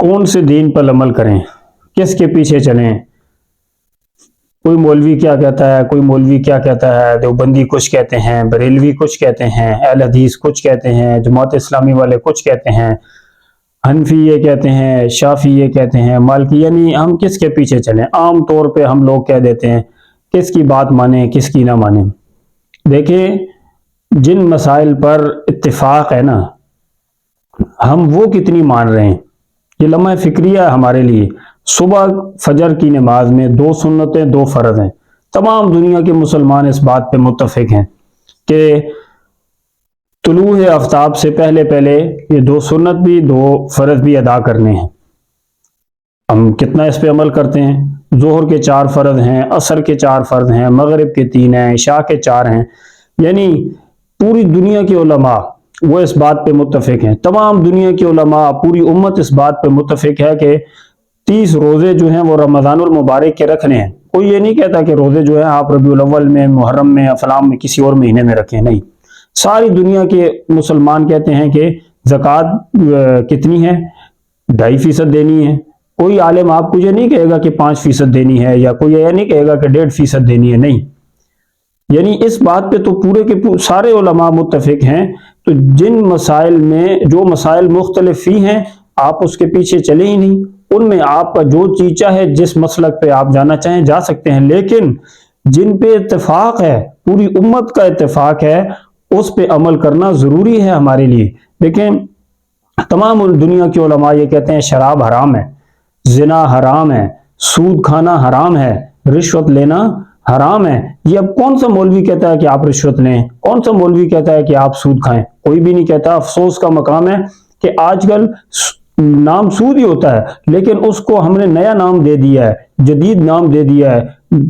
कौन से दीन पर अमल करें, किसके पीछे चलें। कोई मौलवी क्या कहता है, कोई मौलवी क्या कहता है, देवबंदी कुछ कहते हैं, बरेलवी कुछ कहते हैं, अहले हदीस कुछ कहते हैं, जमात इस्लामी वाले कुछ कहते हैं, हनफी ये कहते हैं, शाफी ये कहते हैं, मालकी, यानी हम किसके पीछे चलें। आम तौर पे हम लोग कह देते हैं किसकी बात माने किसकी ना माने। देखिए, जिन मसाइल पर इत्तिफाक है ना, हम वो कितनी मान रहे हैं, ये लम्हा फिक्रिया हमारे लिए। सुबह फजर की नमाज में 2 सुन्नतें 2 फर्ज हैं। तमाम दुनिया के मुसलमान इस बात पे मुत्तफिक हैं कि तुलूए आफ्ताब से पहले पहले ये 2 सुन्नत भी 2 फर्ज भी अदा करने हैं। हम कितना इस पे अमल करते हैं। जोहर के 4 फर्ज हैं, असर के 4 फर्ज हैं, मगरिब के 3 हैं, इशा के 4 हैं। यानी पूरी दुनिया के उलमा वो इस बात पे मुत्तफिक हैं। तमाम दुनिया के उलमा, पूरी उम्मत इस बात पे मुत्तफिक है कि 30 रोजे जो हैं वो रमज़ानुल मुबारक के रखने हैं। कोई ये नहीं कहता कि रोजे जो है आप रबीउल अव्वल में, मुहर्रम में, अफलाम में, किसी और महीने में रखें, नहीं। सारी दुनिया के मुसलमान कहते हैं कि ज़कात कितनी है, 2.5% देनी है। कोई आलिम आपको ये नहीं कहेगा कि 5% देनी है, या कोई ये नहीं कहेगा कि 1.5% देनी है, नहीं। यानी इस बात पे तो पूरे के सारे उलमा मुत्तफिक हैं। तो जिन मसाइल में जो मसाइल मुख्तलिफी हैं, आप उसके पीछे चले ही नहीं। उनमें आपका जो चीज चाहे, जिस मसलक पे आप जाना चाहें जा सकते हैं, लेकिन जिन पे इत्तेफाक है, पूरी उम्मत का इत्तेफाक है, उस पे अमल करना जरूरी है हमारे लिए। देखें, तमाम दुनिया के उलमा ये कहते हैं शराब हराम है, जिना हराम है, सूद खाना हराम है, रिश्वत लेना हराम है। ये अब कौन सा मौलवी कहता है कि आप रिश्वत लें, कौन सा मौलवी कहता है कि आप सूद खाएं, कोई भी नहीं कहता। अफसोस का मकाम है कि आजकल नाम सूद ही होता है, लेकिन उसको हमने नया नाम दे दिया है, जदीद नाम दे दिया है,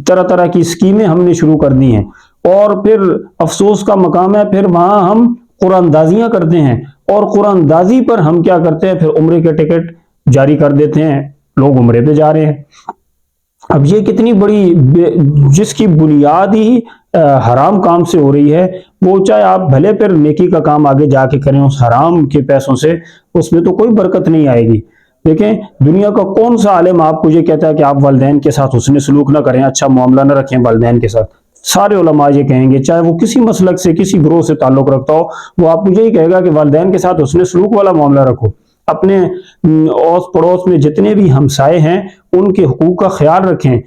तरह तरह की स्कीमें हमने शुरू कर दी हैं। और फिर अफसोस का मकाम है, फिर वहां हम कुरानदाजियां करते हैं, और कुरानदाजी पर हम क्या करते हैं, फिर उम्रे के टिकट जारी कर देते हैं, लोग उम्रे पे जा रहे हैं। अब ये कितनी बड़ी, जिसकी बुनियाद ही हराम काम से हो रही है, वो चाहे आप भले फिर नेकी का काम आगे जाके करें उस हराम के पैसों से, उसमें तो कोई बरकत नहीं आएगी। देखें, दुनिया का कौन सा आलिम आपको ये कहता है कि आप वालिदैन के साथ हुस्न सलूक ना करें, अच्छा मामला ना रखें वालिदैन के साथ। सारे उलमा ये कहेंगे, चाहे वो किसी मसलक से, किसी ग्रोह से ताल्लुक रखता हो, वो आपको यही कहेगा कि वालिदैन के साथ हुस्न सलूक वाला मामला रखो। अपने औस पड़ोस में जितने भी हमसाए हैं उनके हुकूक का ख्याल रखें,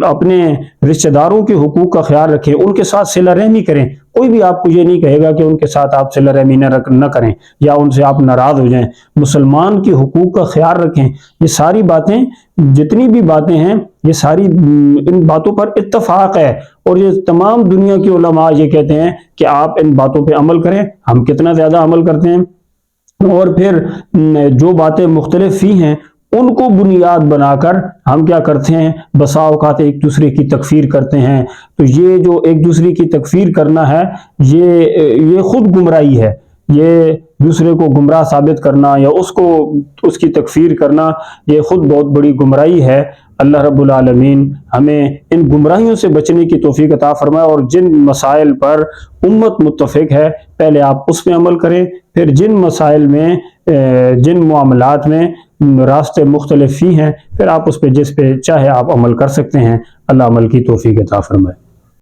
अपने रिश्तेदारों के हुकूक का ख्याल रखें, उनके साथ सिला रहमी करें। कोई भी आपको ये नहीं कहेगा कि उनके साथ आप सिला रहमी न करें या उनसे आप नाराज हो जाएं। मुसलमान के हुकूक का ख्याल रखें। ये सारी बातें, जितनी भी बातें हैं, ये सारी इन बातों पर इत्तफाक है, और ये तमाम दुनिया के उलमा ये कहते हैं कि आप इन बातों पर अमल करें। हम कितना ज्यादा अमल करते हैं, और फिर जो बातें मुख्तलिफ ही हैं उनको बुनियाद बनाकर हम क्या करते हैं, बसा औकात एक दूसरे की तकफीर करते हैं। तो ये जो एक दूसरे की तकफीर करना है, ये खुद गुमराही है। ये दूसरे को गुमराह साबित करना या उसकी तकफीर करना, ये खुद बहुत बड़ी गुमराही है। अल्लाह रब्बुल आलमीन हमें इन गुमराहियों से बचने की तौफीक अता फरमाए, और जिन मसाइल पर उम्मत मुत्तफिक है, पहले आप उस पर अमल करें, फिर जिन मसाइल में, जिन मामलात में रास्ते मुख्तलिफ ही हैं, फिर आप उस पर जिस पे चाहे आप अमल कर सकते हैं। अल्लाह अमल की तौफीक अता फरमाए।